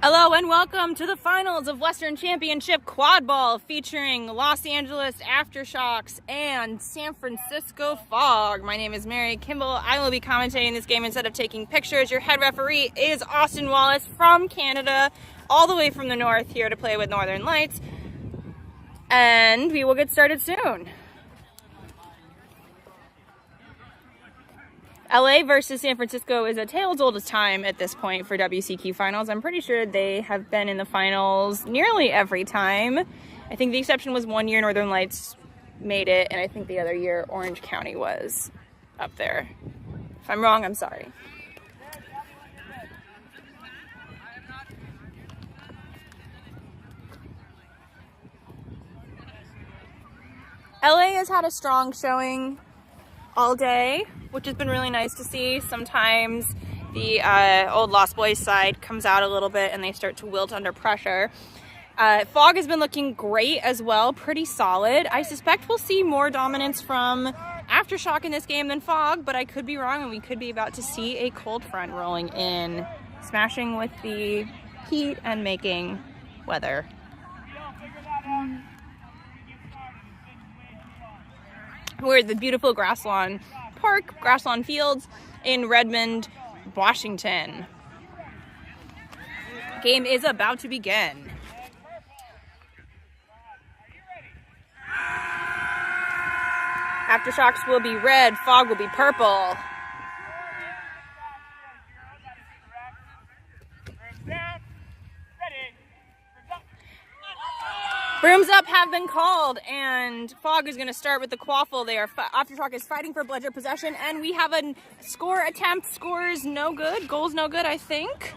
Hello and welcome to the finals of Western Championship Quadball featuring Los Angeles Aftershocks and San Francisco Fog. My name is Mary Kimball. I will be commentating this game instead of taking pictures. Your head referee is Austin Wallace from Canada, all the way from the north here to play with Northern Lights. And we will get started soon. LA versus San Francisco is a tale as old as time at this point for WCQ finals. I'm pretty sure they have been in the finals nearly every time. I think the exception was one year Northern Lights made it, and I think the other year Orange County was up there. If I'm wrong, I'm sorry. LA has had a strong showing all day, which has been really nice to see. Sometimes the old Lost Boys side comes out a little bit and they start to wilt under pressure. Fog has been looking great as well, pretty solid. I suspect we'll see more dominance from Aftershock in this game than Fog, but I could be wrong and we could be about to see a cold front rolling in, smashing with the heat and making weather. We're at the beautiful Grasslawn Park, Grasslawn Fields in Redmond, Washington. Game is about to begin. Aftershocks will be red, Fog will be purple. Brooms up have been called, and Fog is going to start with the quaffle there. Aftershock is fighting for bludger possession, and we have a score attempt. Scores no good. Goals no good, I think.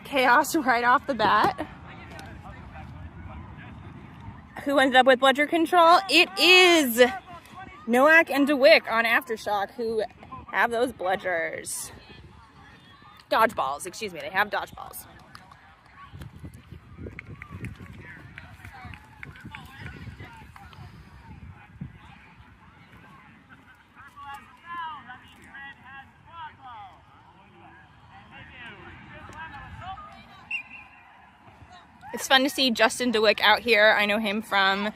Chaos right off the bat. Who ended up with bludger control? It is Nowak and DeWick on Aftershock who have those bludgers. Dodgeballs, excuse me, they have dodgeballs. It's fun to see Justin DeWick out here. I know him from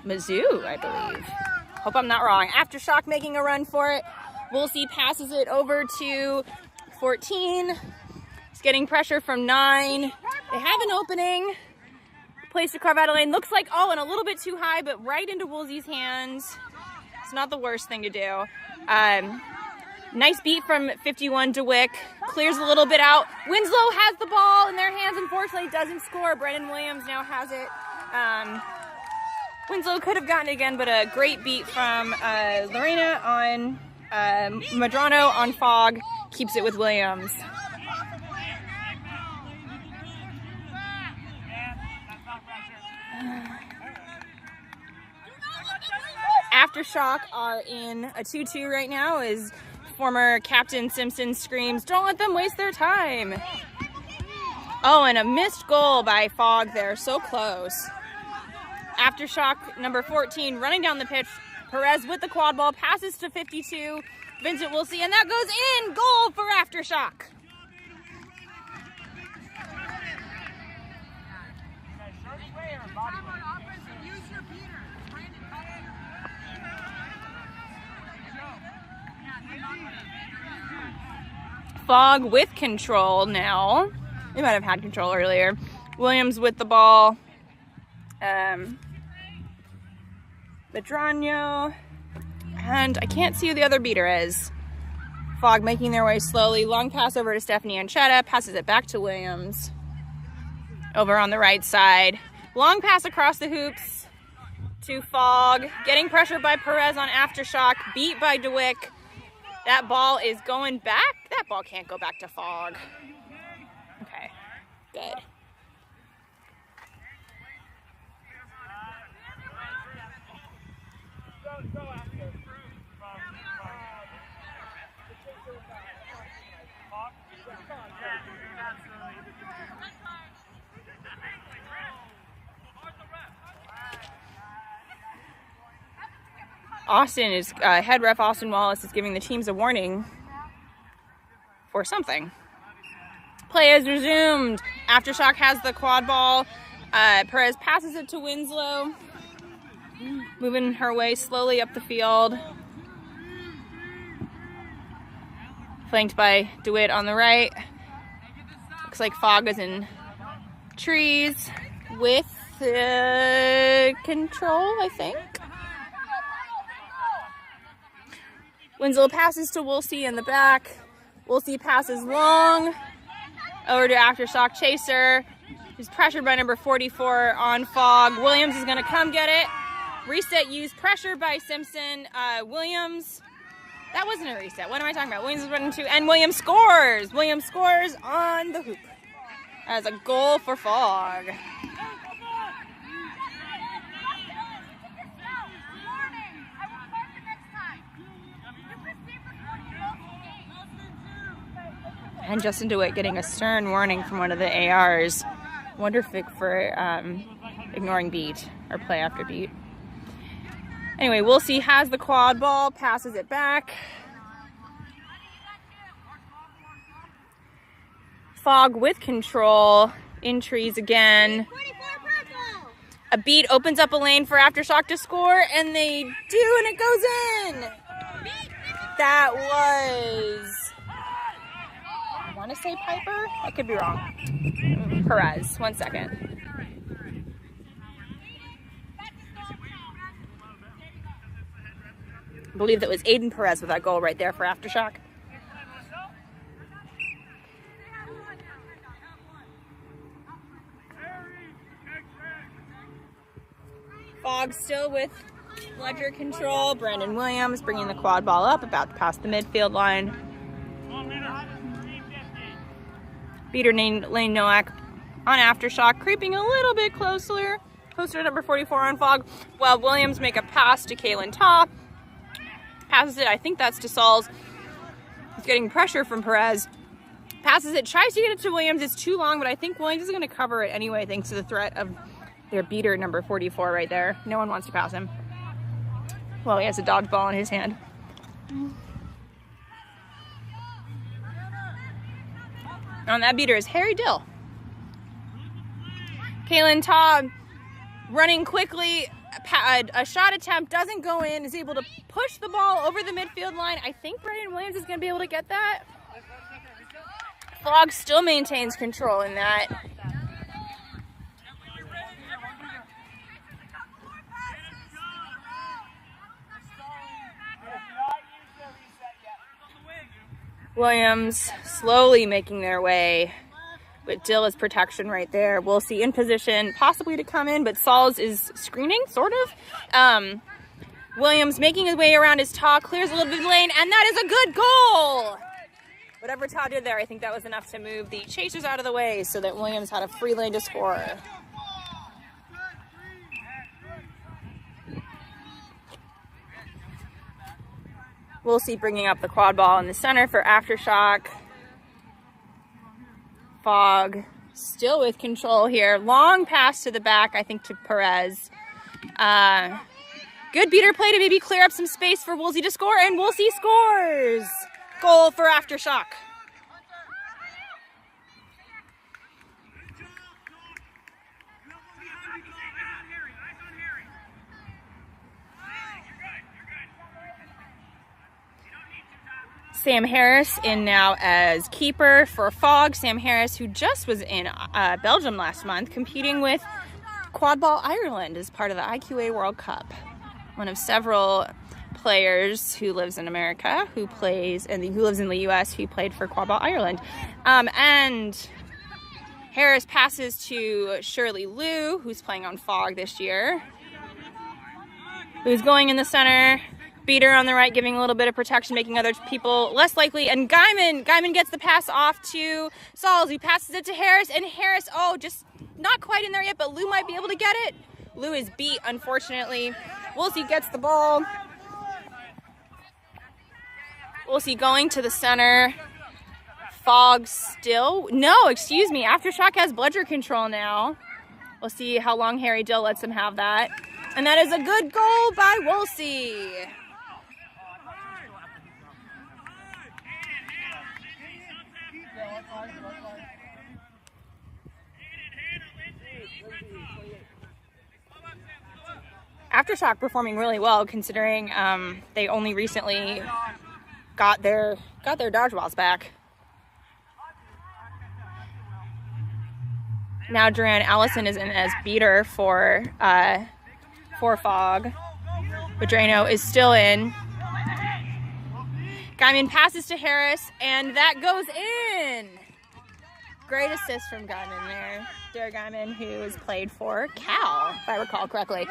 Mizzou, I believe. Hope I'm not wrong. Aftershock making a run for it. Woolsey passes it over to 14. He's getting pressure from 9. They have an opening. Place to carve out a lane. Looks like, oh, and a little bit too high, but right into Woolsey's hands. It's not the worst thing to do. Nice beat from 51 DeWick. Clears a little bit out. Winslow has the ball in their hands. Unfortunately, doesn't score. Brendan Williams now has it. Winslow could have gotten it again, but a great beat from Lorena on Madrano on Fog. Keeps it with Williams. Aftershock are in a 2-2 right now as former Captain Simpson screams, "Don't let them waste their time." Oh, and a missed goal by Fog there, so close. Aftershock number 14 running down the pitch. Perez with the quad ball, passes to 52. Vincent Woolsey, and that goes in! Goal for Aftershock! Fog with control now. They might have had control earlier. Williams with the ball. Madrano. And I can't see who the other beater is. Fog making their way slowly. Long pass over to Stephanie Anchetta. Passes it back to Williams. Over on the right side. Long pass across the hoops to Fog. Getting pressure by Perez on Aftershock. Beat by DeWick. That ball is going back. That ball can't go back to Fog. Okay, good. Austin is, head ref Austin Wallace is giving the teams a warning for something. Play is resumed. Aftershock has the quad ball. Perez passes it to Winslow. Moving her way slowly up the field. Flanked by DeWitt on the right. Looks like Fogg is in trees with control, I think. Winslow passes to Woolsey in the back. Woolsey passes long over to Aftershock Chaser, who's pressured by number 44 on Fogg. Williams is going to come get it. Reset used, pressure by Simpson. Williams, that wasn't a reset. What am I talking about? Williams is running to, and Williams scores. Williams scores on the hoop as a goal for Fogg. And Justin DeWitt getting a stern warning from one of the ARs. Wonder if for ignoring beat or play after beat. Anyway, Woolsey has the quad ball, passes it back. Fogg with control, in trees again. A beat opens up a lane for Aftershock to score, and they do, and it goes in. That was, I want to say Piper? I could be wrong. Perez, 1 second. I believe that was Aiden Perez with that goal right there for Aftershock. Fogg still with ledger control. Brandon Williams bringing the quad ball up, about to pass the midfield line. Beater Lane Nowak on Aftershock, creeping a little bit closer to number 44 on Fogg, while Williams make a pass to Kaylin Top. Passes it, I think that's to Sauls. He's getting pressure from Perez. Passes it, tries to get it to Williams. It's too long, but I think Williams is going to cover it anyway, thanks to the threat of their beater, number 44 right there. No one wants to pass him. Well, he has a dodgeball in his hand. On that beater is Harry Dill. Kaylin Todd running quickly. A shot attempt doesn't go in, is able to push the ball over the midfield line. I think Brandon Williams is going to be able to get that. Fogg still maintains control in that. Williams slowly making their way with Dill as protection right there. We'll see in position, possibly to come in, but Sauls is screening, sort of. Williams making his way around his Taw, clears a little bit of lane, and that is a good goal! Whatever Taw did there, I think that was enough to move the chasers out of the way so that Williams had a free lane to score. We'll see bringing up the quad ball in the center for Aftershock. Fogg still with control here. Long pass to the back, I think, to Perez. Good beater play to maybe clear up some space for Woolsey to score, and Woolsey scores! Goal for Aftershock. Sam Harris in now as keeper for Fogg. Sam Harris, who just was in Belgium last month, competing with Quadball Ireland as part of the IQA World Cup. One of several players who lives in America, who plays, and who lives in the U.S., who played for Quadball Ireland. And Harris passes to Shirley Liu, who's playing on Fogg this year, who's going in the center. Beater on the right, giving a little bit of protection, making other people less likely. And Guyman gets the pass off to Sauls, who passes it to Harris. And Harris, oh, just not quite in there yet, but Lou might be able to get it. Lou is beat, unfortunately. Woolsey gets the ball. Woolsey going to the center. Fogg still, no, excuse me. Aftershock has bludger control now. We'll see how long Harry Dill lets him have that. And that is a good goal by Woolsey. Aftershock performing really well considering they only recently got their dodgeballs back. Now Duran Allison is in as beater for Fog. Pedreno is still in. Guyman passes to Harris, and that goes in. Great assist from Guyman there. Derek Guyman, who has played for Cal, if I recall correctly.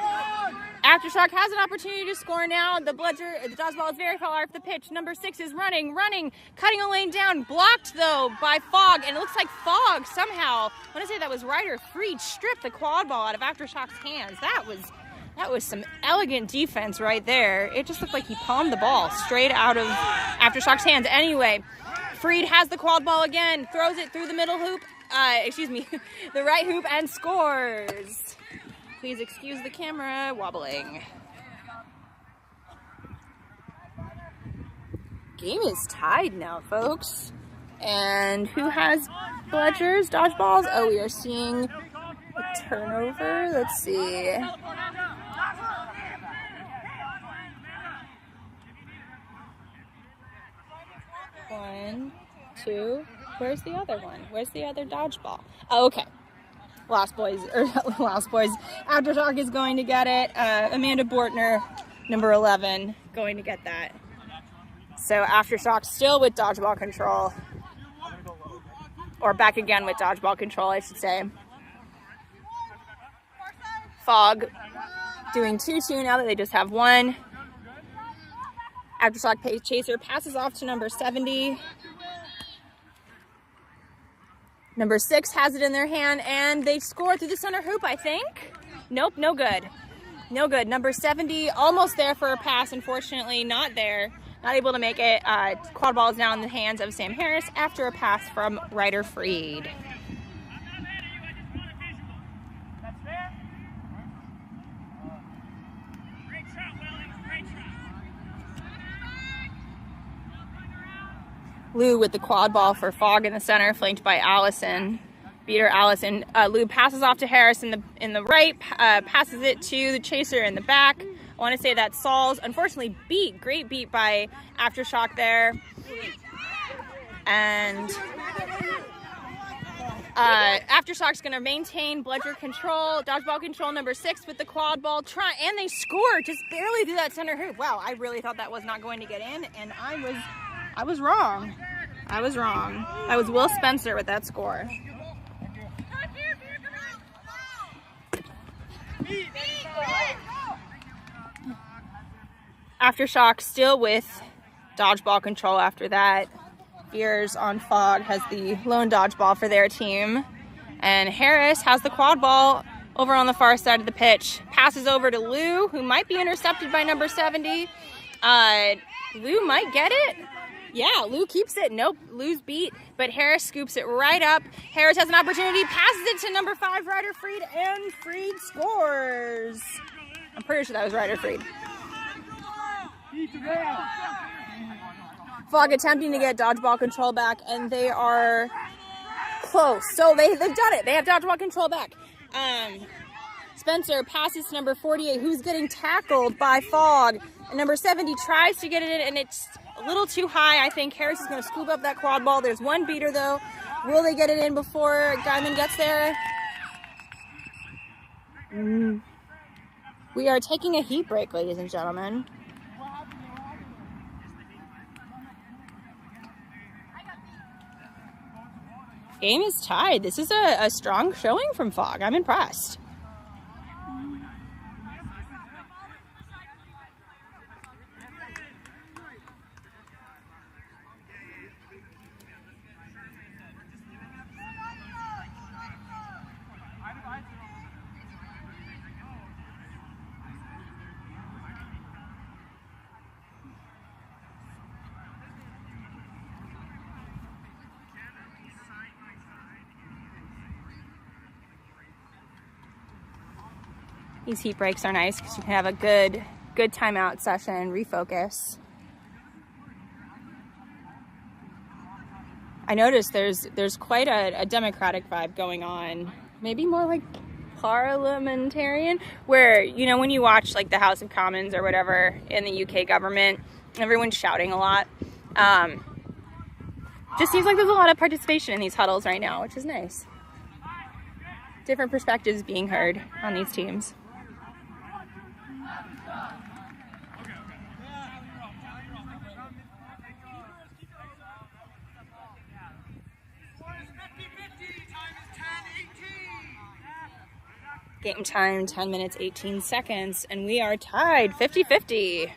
Aftershock has an opportunity to score now. The dodgeball is very far off the pitch. Number 6 is running, cutting a lane down. Blocked, though, by Fog, and it looks like Fog somehow, I want to say that was Ryder Freed, stripped the quad ball out of Aftershock's hands. That was some elegant defense right there. It just looked like he palmed the ball straight out of Aftershock's hands. Anyway, Freed has the quad ball again, throws it through the middle hoop, the right hoop, and scores. Please excuse the camera wobbling. Game is tied now, folks. And who has Bludgers, dodgeballs? Oh, we are seeing a turnover. Let's see. One, two. Where's the other one? Where's the other dodgeball? Oh, okay. Lost Boys. Aftershock is going to get it. Amanda Bortner, number 11, going to get that. So Aftershock still with dodgeball control. Or back again with dodgeball control, I should say. Fog doing 2-2 now that they just have one. Aftershock chaser passes off to number 70. Number 6 has it in their hand, and they score through the center hoop, I think. Nope, no good. No good. Number 70, almost there for a pass, unfortunately, not there. Not able to make it. Quad ball is now in the hands of Sam Harris after a pass from Ryder Freed. Lou with the quad ball for Fog in the center, flanked by Allison. Beater Allison. Lou passes off to Harris in the right, passes it to the chaser in the back. I want to say that Saul's unfortunately great beat by Aftershock there. And Aftershock's going to maintain bludger control, dodgeball control, number 6 with the quad ball. And they score just barely through that center hoop. Wow, I really thought that was not going to get in, and I was wrong. I was wrong. That was Will Spencer with that score. Aftershock still with dodgeball control after that. Fears on Fog has the lone dodgeball for their team. And Harris has the quad ball over on the far side of the pitch. Passes over to Lou, who might be intercepted by number 70. Lou might get it. Yeah, Lou keeps it. Nope, Lou's beat, but Harris scoops it right up. Harris has an opportunity, passes it to number 5, Ryder Freed, and Freed scores. I'm pretty sure that was Ryder Freed. Fog attempting to get dodgeball control back, and they are close. So they've done it. They have dodgeball control back. Spencer passes to number 48, who's getting tackled by Fog. And number 70 tries to get it in, and it's a little too high. I think Harris is going to scoop up that quad ball. There's one beater, though. Will they get it in before Guyman gets there? We are taking a heat break, ladies and gentlemen. Game is tied. This is a strong showing from Fog. I'm impressed. These heat breaks are nice because you can have a good timeout session, refocus. I noticed there's quite a democratic vibe going on, maybe more like parliamentarian, where, you know, when you watch like the House of Commons or whatever in the UK government, everyone's shouting a lot. Just seems like there's a lot of participation in these huddles right now, which is nice. Different perspectives being heard on these teams. Game time, 10 minutes, 18 seconds, and we are tied 50-50.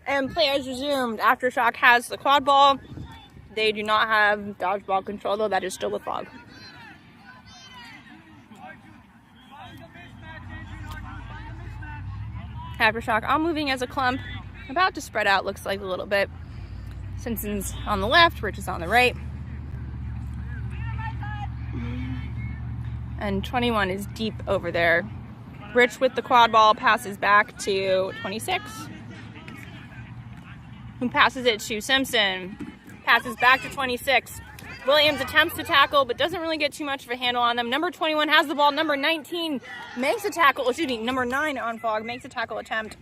And players resumed. Aftershock has the quad ball. They do not have dodgeball control, though. That is still with Fog. Aftershock all moving as a clump, about to spread out, looks like a little bit. Simpson's on the left, Rich is on the right. And 21 is deep over there. Rich with the quad ball passes back to 26, who passes it to Simpson. Passes back to 26. Williams attempts to tackle, but doesn't really get too much of a handle on them. Number 21 has the ball. Number 19 makes a tackle. Excuse me, number 9 on Fog makes a tackle attempt.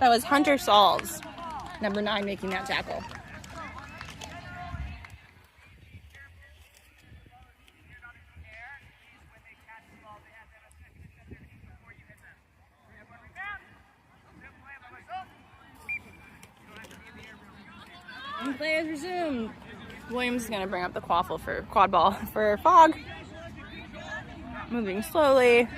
That was Hunter Sauls, number 9, making that tackle. And play has resumed. Williams is going to bring up the quad ball for Fog. Moving slowly.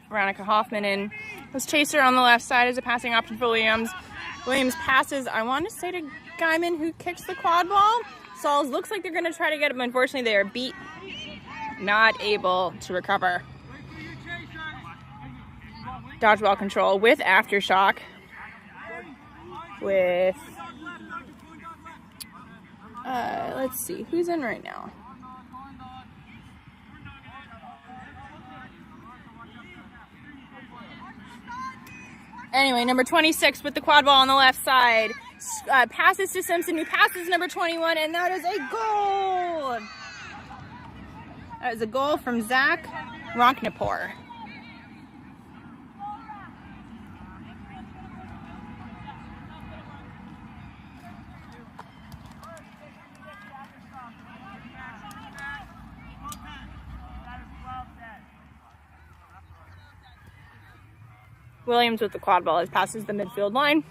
Veronica Hoffman in. Was Chaser on the left side as a passing option for Williams. Williams passes, I want to say, to Guyman, who kicks the quad ball. Sauls looks like they're going to try to get him. Unfortunately, they are beat. Not able to recover. Dodgeball control with Aftershock. With, let's see, who's in right now? Anyway, number 26 with the quad ball on the left side. Passes to Simpson, who passes number 21, and that is a goal! That is a goal from Zach Ronknapor. Williams with the quad ball as passes the midfield line.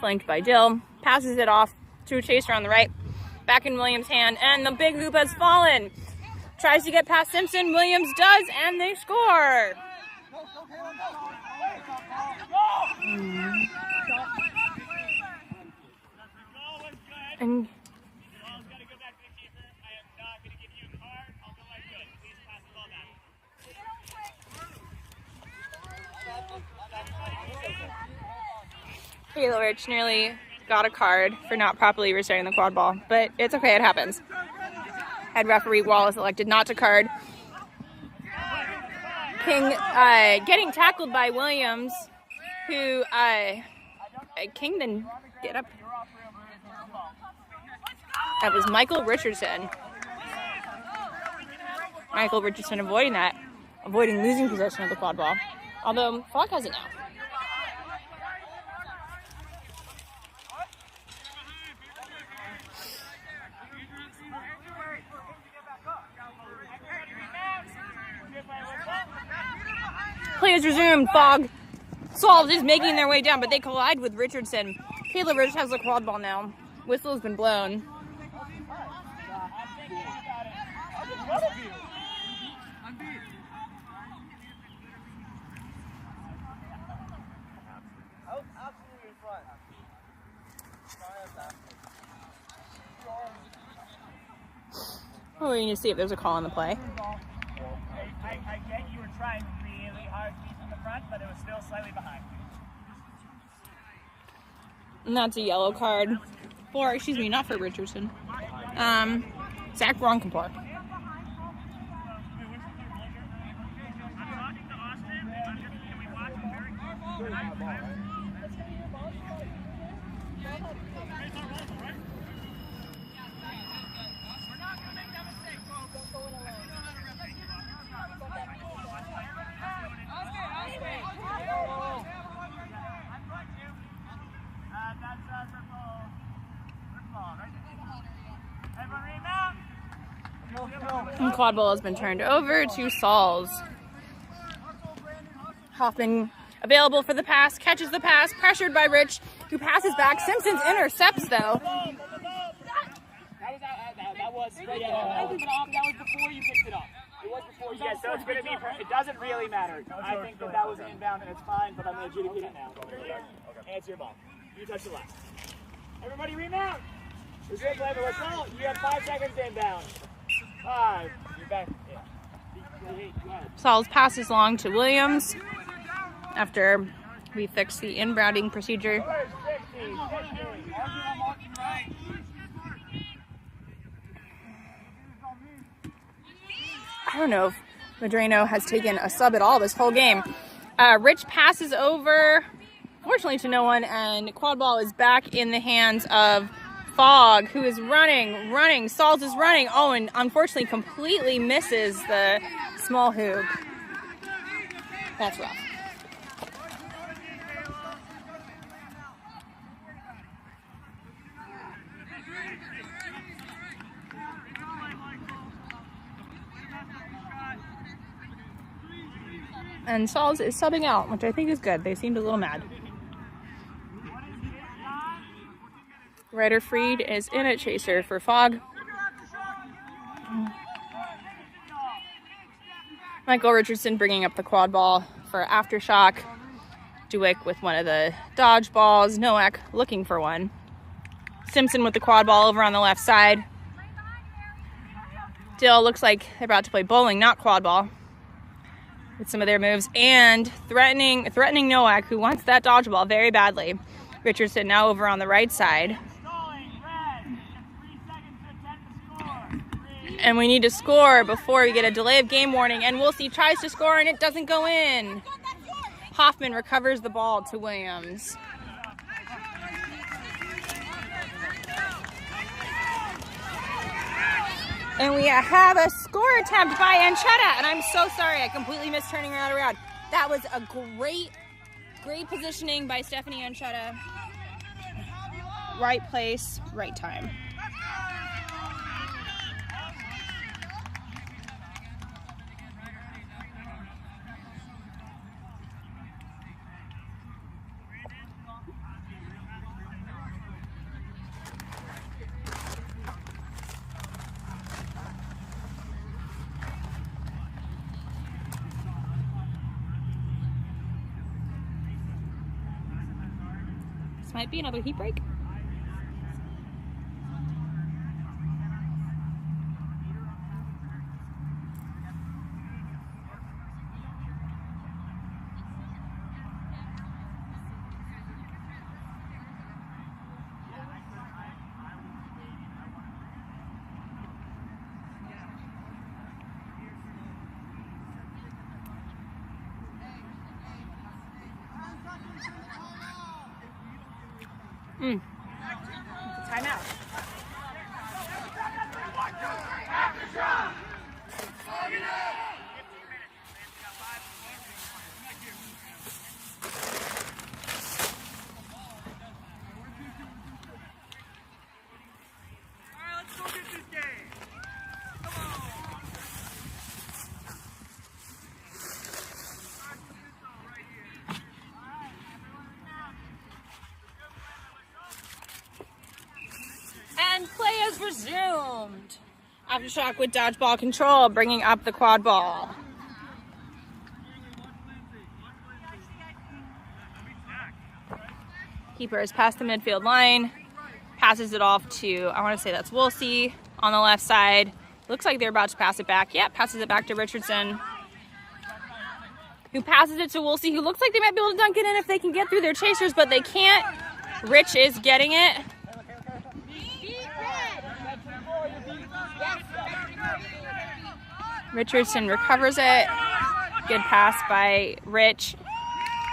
Flanked by Dill. Passes it off to Chaser on the right. Back in Williams' hand, and the big hoop has fallen. Tries to get past Simpson. Williams does, and they score. And Kayla Rich nearly got a card for not properly restarting the quad ball, but it's okay, it happens. Head referee Wallace elected not to card. King getting tackled by Williams, who King then get up. That was Michael Richardson. Michael Richardson avoiding losing possession of the quad ball. Although Fog has it now. Play is resumed. Fog Sauls is making their way down, but they collide with Richardson. Kayla Rich has the quad ball now. Whistle has been blown. Oh, we need to see if there's a call on the play. I get you were trying really hard to keep from the front, but it was still slightly behind. And that's a yellow card for, excuse me, not for Richardson. Zach Ronkenpour. And Quadball has been turned over to Sauls. Hoffman available for the pass, catches the pass, pressured by Rich, who passes back. Simpsons intercepts, though. That was before you picked it up. It was before you. Yeah, so it's going to be. It doesn't really matter. I think that was inbound and it's fine, but I'm going to adjudicate it now. And it's your ball. You touch the left. Everybody remount. It's your play, but let's go. You have 5 seconds to inbound. 5. You're back. Yeah. Sauls passes long to Williams after we fix the inbounding procedure. I don't know if Medrano has taken a sub at all this whole game. Rich passes over, fortunately to no one, and Quadball is back in the hands of Fogg, who is running. Sauls is running. Oh, and unfortunately completely misses the small hoop. That's rough. And Sauls is subbing out, which I think is good. They seemed a little mad. Ryder Freed is in at chaser for Fogg. Michael Richardson bringing up the quad ball for Aftershock. Duick with one of the dodgeballs. Nowak looking for one. Simpson with the quad ball over on the left side. Dill looks like they're about to play bowling, not quad ball, with some of their moves, and threatening Nowak, who wants that dodgeball very badly. Richardson now over on the right side. And we need to score before we get a delay of game warning, and Woolsey tries to score and it doesn't go in. Hoffman recovers the ball to Williams. And we have a score attempt by Anchetta, and I'm so sorry, I completely missed turning around. That was a great positioning by Stephanie Anchetta. Right place, right time. Might be another heat break. Timeout. And play is resumed. Aftershock with dodgeball control, bringing up the quad ball. Keeper is past the midfield line, passes it off to, I want to say that's Woolsey on the left side. Looks like they're about to pass it back. Yep, passes it back to Richardson, who passes it to Woolsey, who looks like they might be able to dunk it in if they can get through their chasers, but they can't. Rich is getting it. Richardson recovers it. Good pass by Rich.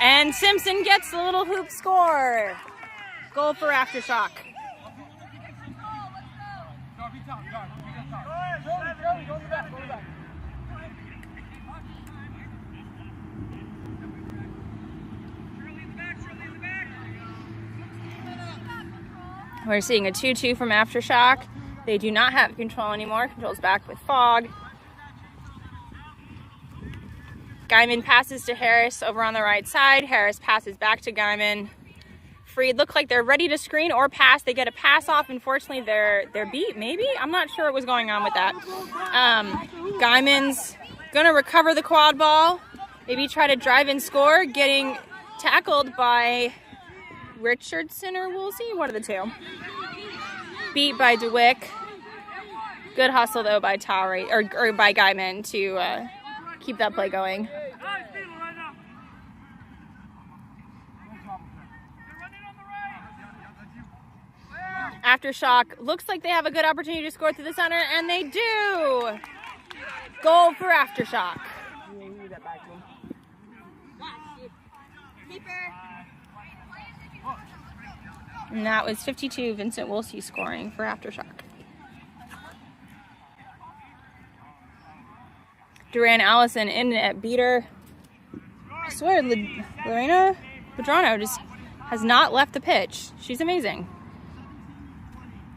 And Simpson gets the little hoop score. Goal for Aftershock. We're seeing a 2-2 from Aftershock. They do not have control anymore. Control's back with Fogg. Guyman passes to Harris over on the right side. Harris passes back to Guyman. Freed look like they're ready to screen or pass. They get a pass off. Unfortunately, they're beat, maybe? I'm not sure what was going on with that. Guyman's going to recover the quad ball. Maybe try to drive and score. Getting tackled by Richardson or Woolsey, one of the two. Beat by DeWick. Good hustle though by Towery or by Guyman to keep that play going. Aftershock looks like they have a good opportunity to score through the center, and they do. Goal for Aftershock. And that was 52, Vincent Woolsey scoring for Aftershock. Duran Allison in at beater. I swear, Lorena Pedrano just has not left the pitch. She's amazing.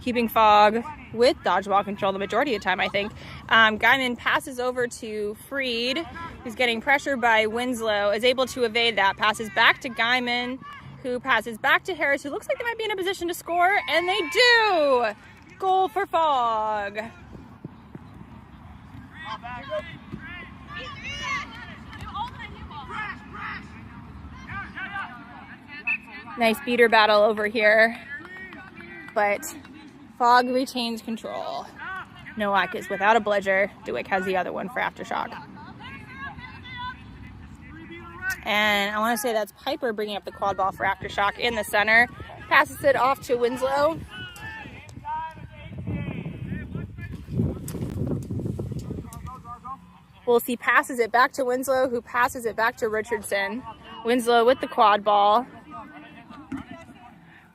Keeping Fogg with dodgeball control the majority of the time, I think. Guyman passes over to Freed, who's getting pressured by Winslow, is able to evade that, passes back to Guyman, who passes back to Harris, who looks like they might be in a position to score, and they do! Goal for Fogg. Nice beater battle over here, but Fogg retains control. Nowak is without a bludger. DeWick has the other one for Aftershock. And I want to say that's Piper bringing up the quad ball for Aftershock in the center. Passes it off to Winslow. Woolsey passes it back to Winslow, who passes it back to Richardson. Winslow with the quad ball.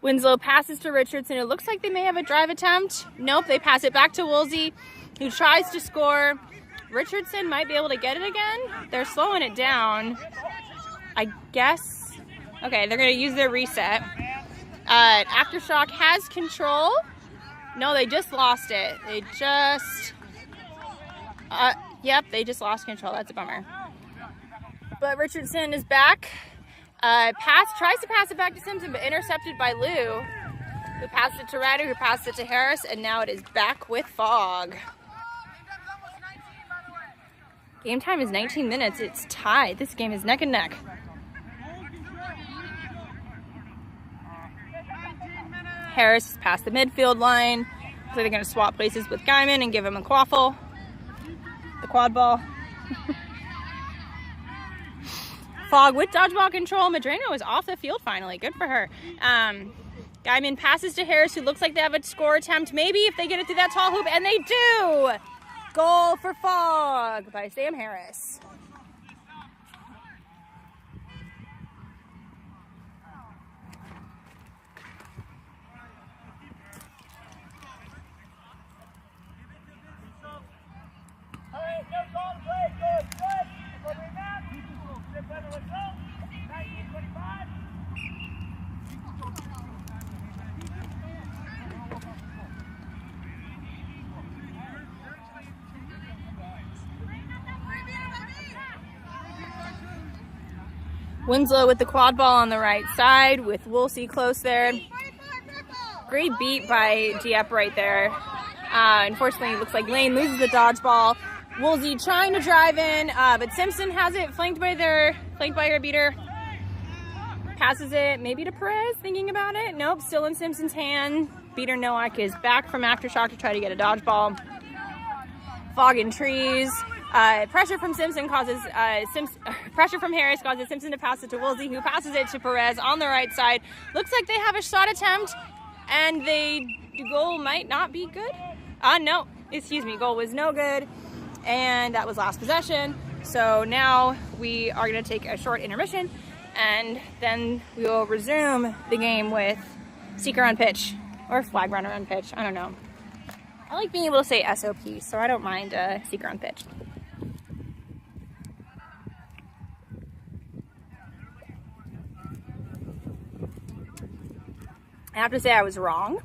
Winslow passes to Richardson. It looks like they may have a drive attempt. Nope, they pass it back to Woolsey, who tries to score. Richardson might be able to get it again. They're slowing it down, I guess. Okay, they're going to use their reset. Aftershock has control. No, they just lost it. They just... yep, they just lost control. That's a bummer. But Richardson is back. Tries to pass it back to Simpson, but intercepted by Lou, who passed it to Ryder, who passed it to Harris, and now it is back with Fogg. Game time is 19 minutes. It's tied. This game is neck and neck. Harris is past the midfield line. So they're going to swap places with Guyman and give him a quaffle. The quad ball. Fogg with dodgeball control. Madrano is off the field finally. Good for her. Guyman passes to Harris, who looks like they have a score attempt. Maybe if they get it through that tall hoop, and they do! Goal for Fogg by Sam Harris. Winslow with the quad ball on the right side with Woolsey close there. Great beat by Dieppe right there. Unfortunately, it looks like Lane loses the dodgeball. Woolsey trying to drive in, but Simpson has it flanked by her beater. Passes it maybe to Perez, thinking about it. Nope, still in Simpson's hand. Beater Nowak is back from Aftershock to try to get a dodgeball. Fog in trees. Pressure from Simpson causes pressure from Harris causes Simpson to pass it to Woolsey, who passes it to Perez on the right side. Looks like they have a shot attempt, and the goal might not be good. No, excuse me, goal was no good, and that was last possession. So now we are going to take a short intermission, and then we will resume the game with seeker on pitch, or flag runner on pitch, I don't know. I like being able to say SOP, so I don't mind seeker on pitch. I have to say I was wrong.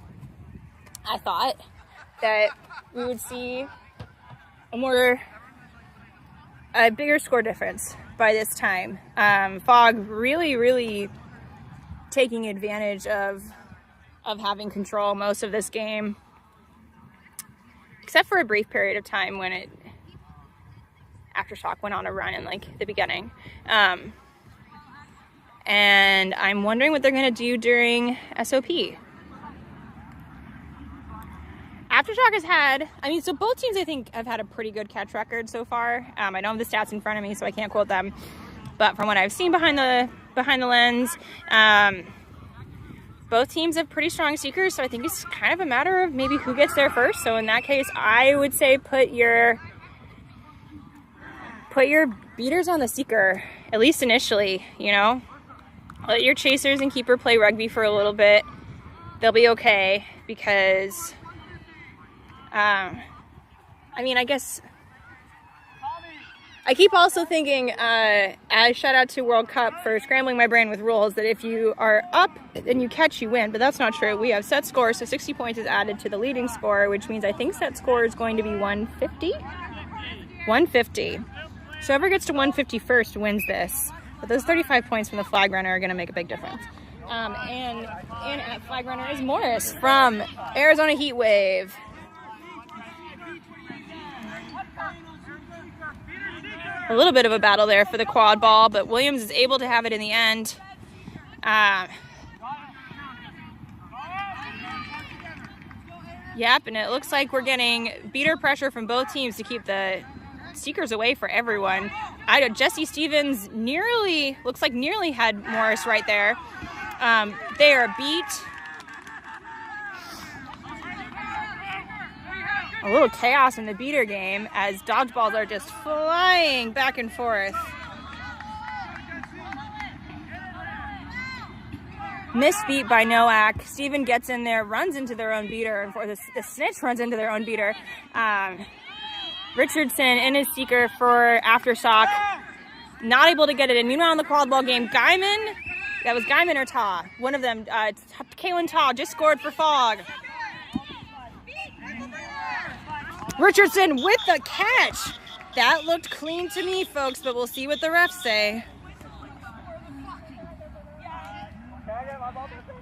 I thought that we would see a bigger score difference by this time. Fog really taking advantage of having control most of this game, except for a brief period of time when Aftershock went on a run in like the beginning. And I'm wondering what they're gonna do during SOP. Aftershock has had, so both teams I think have had a pretty good catch record so far. I don't have the stats in front of me, so I can't quote them. But from what I've seen behind the lens, both teams have pretty strong seekers, so I think it's kind of a matter of maybe who gets there first. So in that case, I would say put your beaters on the seeker, at least initially, you know? Let your chasers and keeper play rugby for a little bit. They'll be okay because, I guess, I keep also thinking, as shout out to World Cup for scrambling my brain with rules, that if you are up and you catch, you win, but that's not true. We have set score, so 60 points is added to the leading score, which means I think set score is going to be 150? 150. So whoever gets to 150 first wins this. But those 35 points from the flag runner are going to make a big difference. And at flag runner is Morris from Arizona Heatwave. A little bit of a battle there for the quad ball, but Williams is able to have it in the end. Yep, and it looks like we're getting beater pressure from both teams to keep the seekers away for everyone. Jesse Stevens nearly had Morris right there. They are beat. A little chaos in the beater game as dodgeballs are just flying back and forth. Misbeat by Nowak. Steven gets in there, runs into their own beater, or the snitch runs into their own beater. Richardson in his seeker for Aftershock, not able to get it in. Meanwhile, in the quadball game, Guyman, that was Guyman or Ta, one of them, Kaylin Ta just scored for Fog. Richardson with the catch. That looked clean to me, folks, but we'll see what the refs say.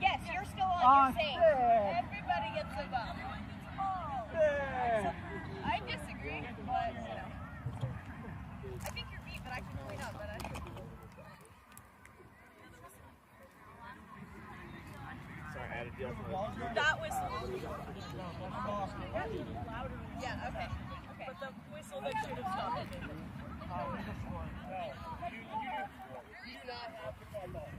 Yes, you're still on. You're safe. Everybody gets a bump. I disagree, but I think you're beat, but I can really not. That was. Yeah. Okay. But the whistle that should have stopped it. You do not have the call ball.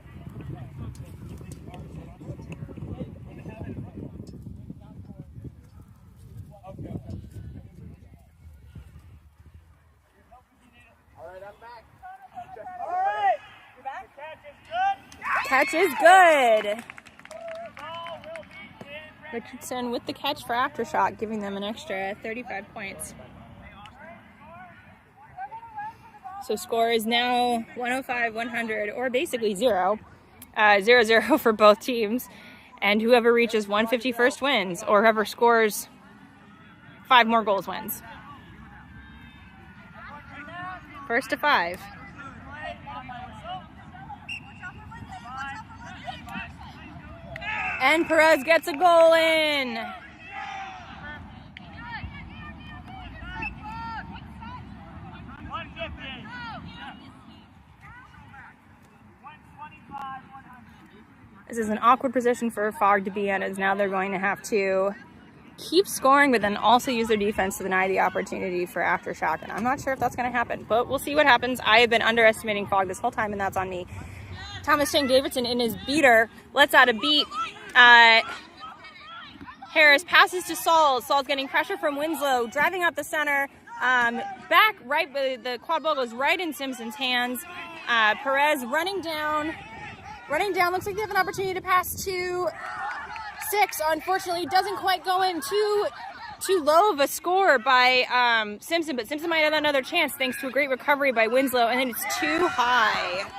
Catch is good. Richardson with the catch for Aftershock, giving them an extra 35 points. So score is now 105-100, or basically 0-0 for both teams. And whoever reaches 150 first wins, or whoever scores 5 more goals wins. First to 5. And Perez gets a goal in. This is an awkward position for Fog to be in, as now they're going to have to keep scoring, but then also use their defense to deny the opportunity for Aftershock. And I'm not sure if that's going to happen, but we'll see what happens. I have been underestimating Fog this whole time, and that's on me. Thomas Chang Davidson in his beater lets out a beat. Harris passes to Saul. Saul's getting pressure from Winslow, driving up the center. Back right, the quad ball goes right in Simpson's hands. Perez running down. Looks like they have an opportunity to pass to 6. Unfortunately, doesn't quite go in. Too low of a score by Simpson, but Simpson might have another chance thanks to a great recovery by Winslow, and then it's too high.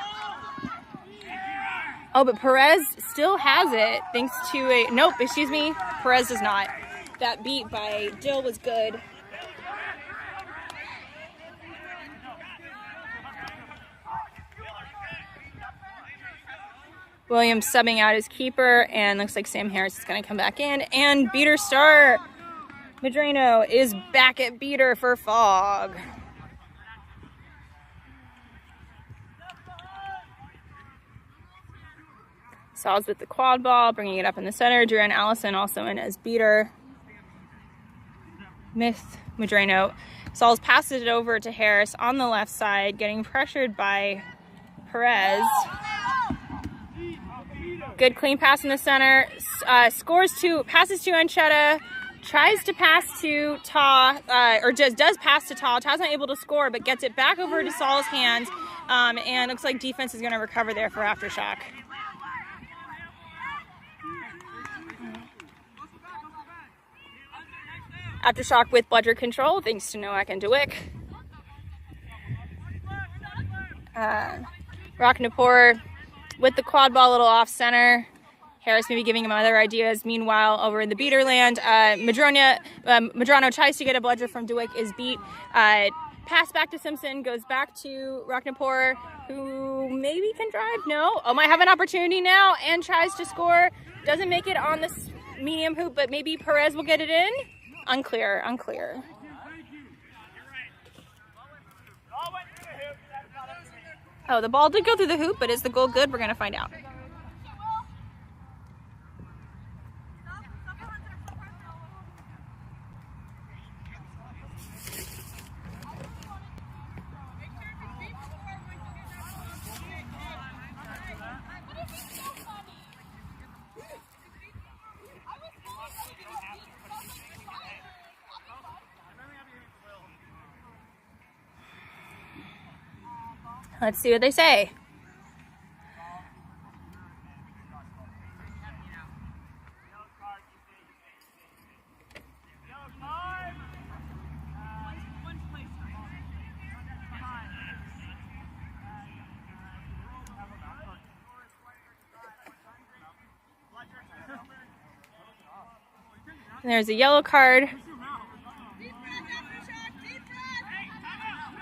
Oh, but Perez still has it thanks to a... Nope, excuse me. Perez does not. That beat by Dill was good. Williams subbing out his keeper, and looks like Sam Harris is going to come back in. And beater start. Medrano is back at beater for Fog. Saul's with the quad ball, bringing it up in the center. Duran Allison also in as beater. Medrano. Saul's passes it over to Harris on the left side, getting pressured by Perez. Good clean pass in the center. Passes to Anchetta. Tries to pass to Ta, or just does pass to Ta. Ta's not able to score, but gets it back over to Saul's hands. And looks like defense is going to recover there for Aftershock. Aftershock with bludger control, thanks to Nowak and DeWick. Rocknapur with the quad ball a little off center. Harris maybe giving him other ideas. Meanwhile, over in the beater land, Medrano tries to get a bludger from DeWick, is beat. Pass back to Simpson, goes back to Rocknapur, who maybe can drive. No. Oh, might have an opportunity now and tries to score. Doesn't make it on this medium hoop, but maybe Perez will get it in. Unclear. Oh, the ball did go through the hoop, but is the goal good? We're going to find out. Let's see what they say. And there's a yellow card.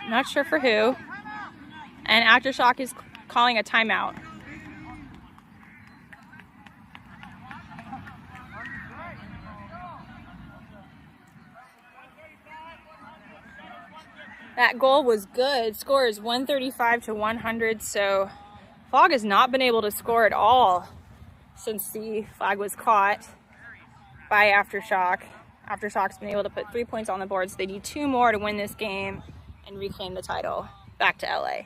Not sure for who. And Aftershock is calling a timeout. That goal was good. Score is 135 to 100, so Fog has not been able to score at all since the flag was caught by Aftershock. Aftershock's been able to put 3 points on the board, so they need 2 more to win this game and reclaim the title back to LA.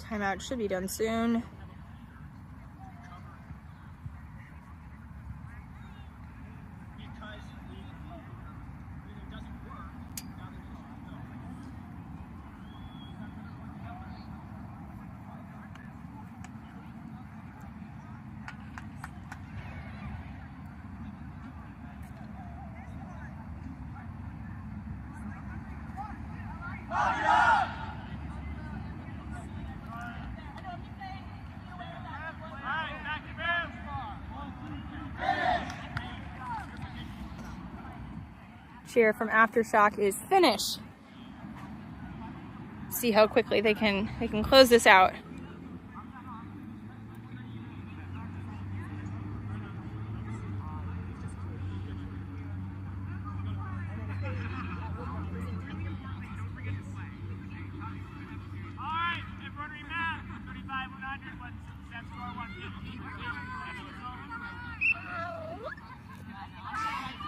Timeout should be done soon. Cheer from Aftershock is finish. See how quickly they can close this out.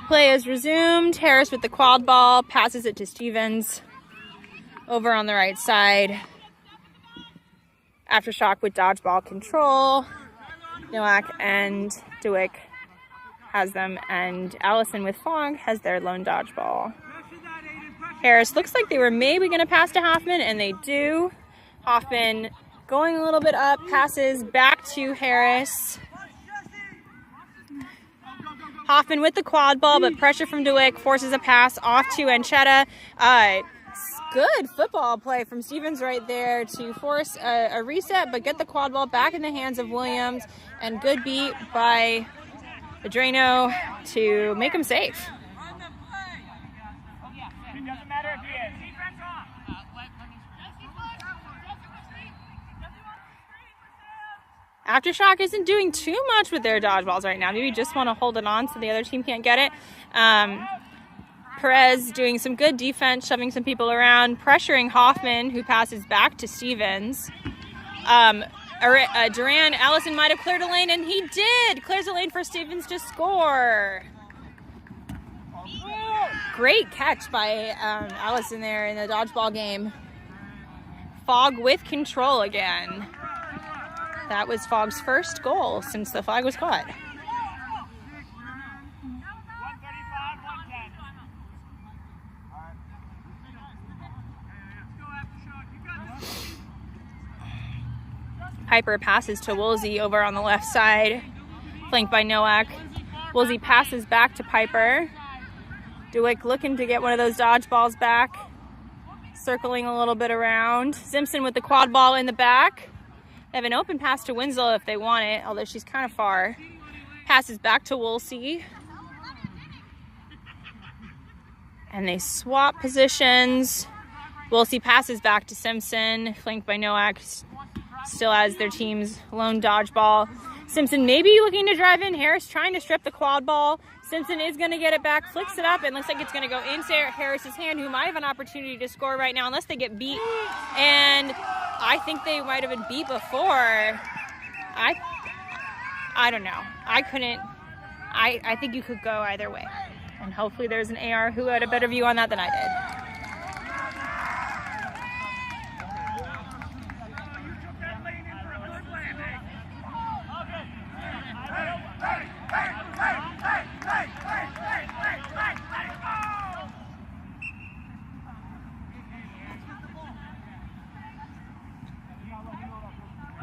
Play is resumed. Harris with the quad ball, passes it to Stevens. Over on the right side. Aftershock with dodgeball control. Nowak and DeWick has them, and Allison with Fong has their lone dodgeball. Harris looks like they were maybe going to pass to Hoffman, and they do. Hoffman going a little bit up, passes back to Harris. Hoffman with the quad ball, but pressure from DeWick forces a pass off to Anchetta. Good football play from Stevens right there to force a reset, but get the quad ball back in the hands of Williams, and good beat by Adreno to make him safe. It doesn't matter if he is. Aftershock isn't doing too much with their dodgeballs right now. Maybe just want to hold it on so the other team can't get it. Perez doing some good defense, shoving some people around, pressuring Hoffman, who passes back to Stevens. Duran, Allison might have cleared a lane, and he did. Clears a lane for Stevens to score. Great catch by Allison there in the dodgeball game. Fogg with control again. That was Fogg's first goal since the flag was caught. Piper passes to Woolsey over on the left side, flanked by Nowak. Woolsey passes back to Piper. DeWick looking to get one of those dodgeballs back, circling a little bit around. Simpson with the quad ball in the back. They have an open pass to Winslow if they want it, although she's kind of far. Passes back to Woolsey. And they swap positions. Woolsey passes back to Simpson, flanked by Nowak. Still has their team's lone dodgeball. Simpson maybe looking to drive in. Harris trying to strip the quad ball. Simpson is going to get it back, flicks it up, and looks like it's going to go into Harris's hand, who might have an opportunity to score right now unless they get beat. And I think they might have been beat before. I don't know. I think you could go either way. And hopefully there's an AR who had a better view on that than I did.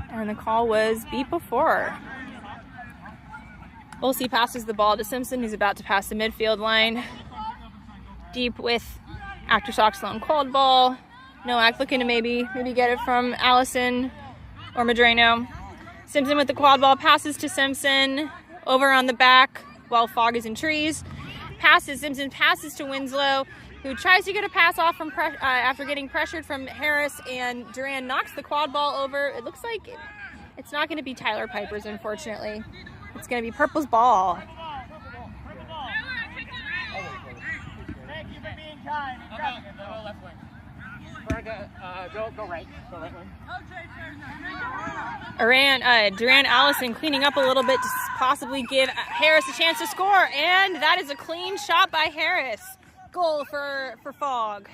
And the call was beat before. Olsey passes the ball to Simpson, who's about to pass the midfield line. Deep with Aftershock's lone quad ball. Nowak looking to maybe get it from Allison or Medrano. Simpson with the quad ball, passes to Simpson over on the back while Fogg is in trees. Simpson passes to Winslow, who tries to get a pass off from after getting pressured from Harris, and Duran knocks the quad ball over. It looks like it's not going to be Tyler Piper's, unfortunately. It's going to be Purple's ball. Thank you for being kind. Go left wing. Go right. Go right wing. Duran Allison cleaning up a little bit to possibly give Harris a chance to score, and that is a clean shot by Harris. Goal for Fogg.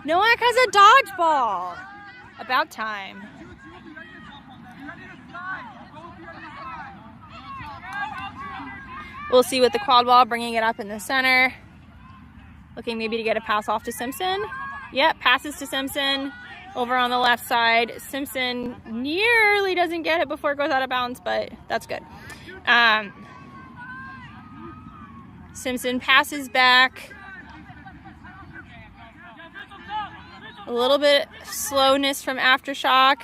Nowak has a dodgeball. About time. We'll see with the quad ball, bringing it up in the center. Looking maybe to get a pass off to Simpson. Yep, passes to Simpson over on the left side. Simpson nearly doesn't get it before it goes out of bounds, but that's good. Simpson passes back. A little bit slowness from Aftershock.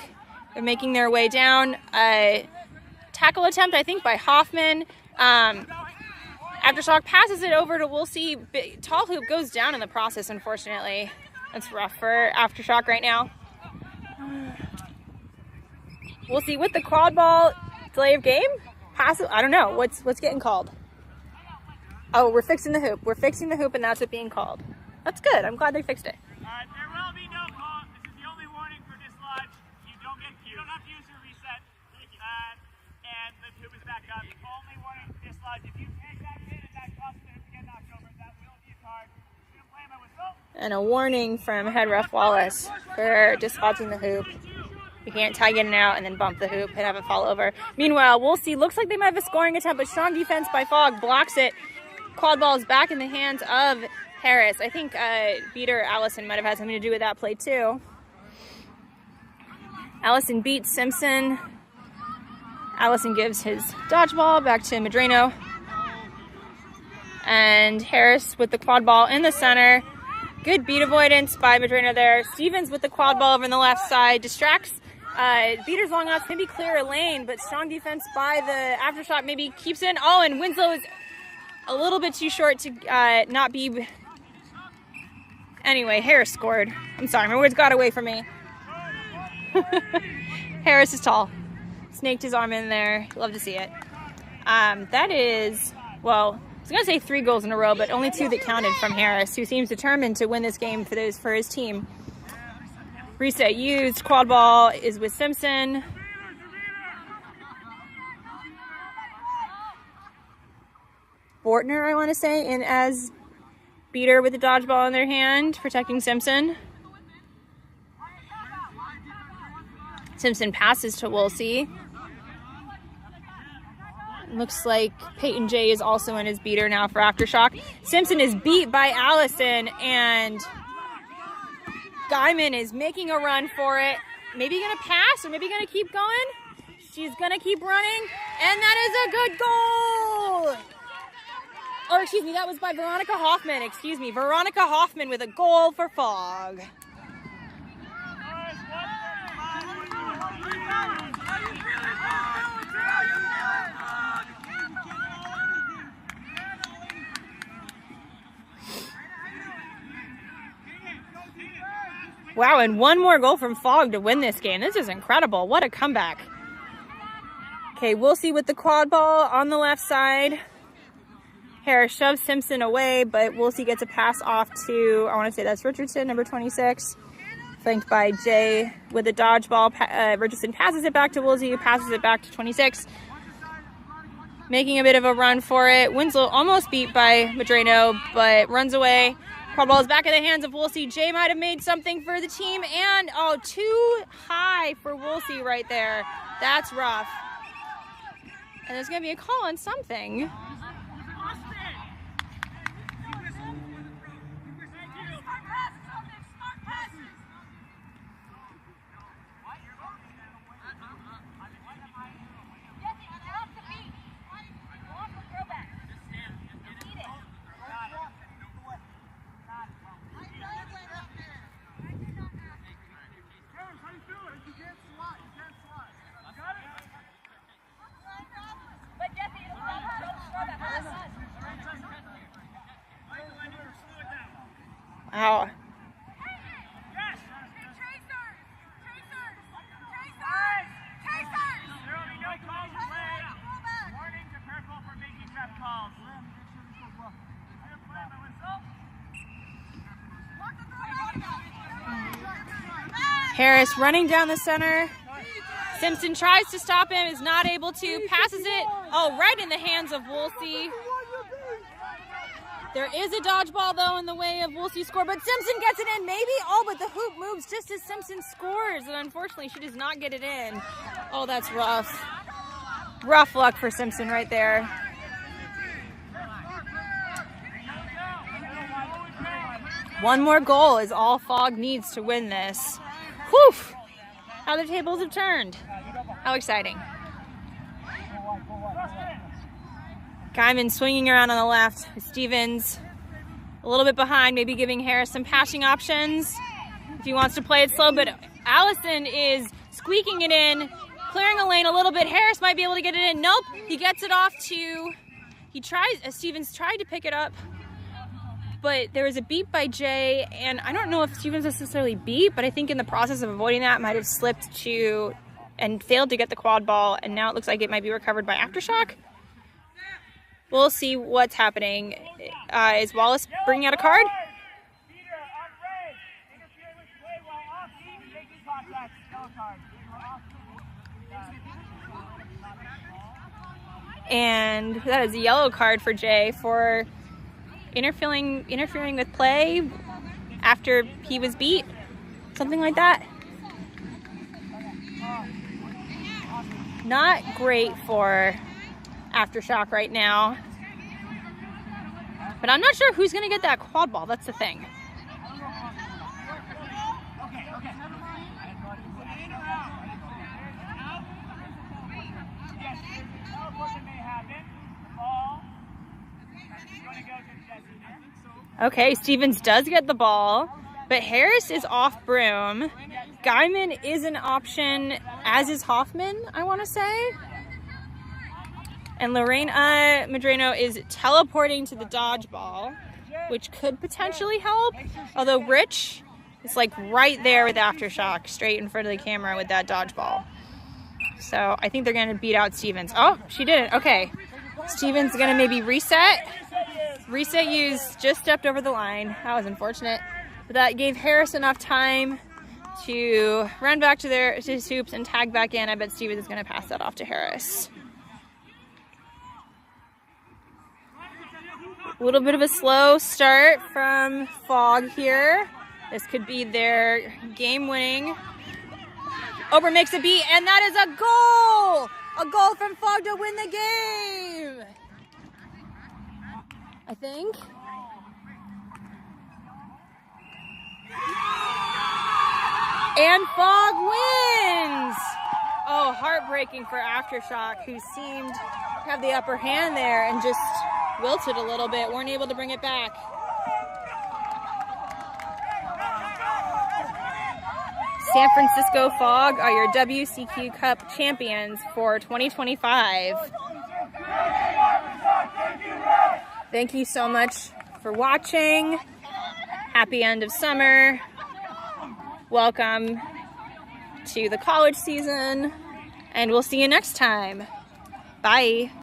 They're making their way down. Tackle attempt, I think, by Hoffman. Aftershock passes it over to Woolsey. Tall hoop goes down in the process, unfortunately. That's rough for Aftershock right now. Woolsey with the quad ball. Delay of game? Pass? I don't know. What's getting called? Oh, we're fixing the hoop. We're fixing the hoop, and that's what's being called. That's good. I'm glad they fixed it. There will be no call. This is the only warning for dislodge. You don't have to use your reset. And the hoop is back up. Only warning for dislodge. If you take that pin and that causes the hoop to get knocked over, that will be a card. You play my whistle. And a warning from head ref Wallace for dislodging the hoop. You can't tag in and out and then bump the hoop and have it fall over. Meanwhile, we'll see. Looks like they might have a scoring attempt, but strong defense by Fogg blocks it. Quad ball is back in the hands of Harris. I think beater Allison might have had something to do with that play too. Allison beats Simpson. Allison gives his dodgeball back to Medrano. And Harris with the quad ball in the center. Good beat avoidance by Medrano there. Stevens with the quad ball over on the left side. Distracts beaters long enough to maybe clear a lane, but strong defense by the Aftershock maybe keeps in. Oh, and Winslow is a little bit too short to not be... Anyway, Harris scored. I'm sorry, my words got away from me. Harris is tall. Snaked his arm in there. Love to see it. That is, well, I was going to say 3 goals in a row, but only 2 that counted from Harris, who seems determined to win this game for his team. Reset used. Quad ball is with Simpson. Bortner, I want to say, in as beater with the dodgeball in their hand, protecting Simpson. Simpson passes to Woolsey. Looks like Peyton J is also in his beater now for Aftershock. Simpson is beat by Allison, and Guyman is making a run for it. Maybe gonna pass, or maybe gonna keep going. She's gonna keep running, and that is a good goal! Or excuse me, that was by Veronica Hoffman. Excuse me, Veronica Hoffman with a goal for Fogg. Wow, and 1 more goal from Fogg to win this game. This is incredible. What a comeback. Okay, Woolsey with the quad ball on the left side. Harris shoves Simpson away, but Woolsey gets a pass off to, I want to say that's Richardson, number 26. Flanked by Jay with a dodgeball. Richardson passes it back to Woolsey, who passes it back to 26. Making a bit of a run for it. Winslow almost beat by Medrano, but runs away. Quad ball is back in the hands of Woolsey. Jay might have made something for the team, and oh, too high for Woolsey right there. That's rough. And there's going to be a call on something. Wow. Harris running down the center. Simpson tries to stop him, is not able to, passes it, oh, right in the hands of Woolsey. There is a dodgeball, though, in the way of Woolsey's score, but Simpson gets it in, maybe? Oh, but the hoop moves just as Simpson scores, and unfortunately, she does not get it in. Oh, that's rough. Rough luck for Simpson right there. One more goal is all Fogg needs to win this. Whew! How the tables have turned. How exciting. Guyman swinging around on the left. Stevens a little bit behind, maybe giving Harris some passing options. if he wants to play it slow, but Allison is squeaking it in, clearing a lane a little bit. Harris might be able to get it in. Nope, he gets it off to, Stevens tried to pick it up, but there was a beat by Jay, and I don't know if Stevens necessarily beat, but I think in the process of avoiding that might have slipped to and failed to get the quad ball, and now it looks like it might be recovered by Aftershock. We'll see what's happening. Is Wallace bringing out a card? And that is a yellow card for Jay for interfering with play after he was beat. Something like that. Not great for Aftershock right now. But I'm not sure who's going to get that quad ball. That's the thing. Okay, Stevens does get the ball, but Harris is off broom. Guyman is an option, as is Hoffman, I want to say. And Lorena Medrano is teleporting to the dodgeball, which could potentially help. Although Rich is like right there with Aftershock, straight in front of the camera with that dodgeball. So I think they're going to beat out Stevens. Oh, she didn't. Okay. Stevens going to maybe reset. Reset use just stepped over the line. That was unfortunate. But that gave Harris enough time to run back to his hoops and tag back in. I bet Stevens is going to pass that off to Harris. A little bit of a slow start from Fogg here. This could be their game-winning. Ober makes a beat, and that is a goal! A goal from Fogg to win the game! I think. And Fogg wins! Oh, heartbreaking for Aftershock, who seemed to have the upper hand there and just wilted a little bit, weren't able to bring it back. San Francisco Fogg are your WCQ Cup champions for 2025. Thank you so much for watching. Happy end of summer. Welcome to the college season, and we'll see you next time. Bye.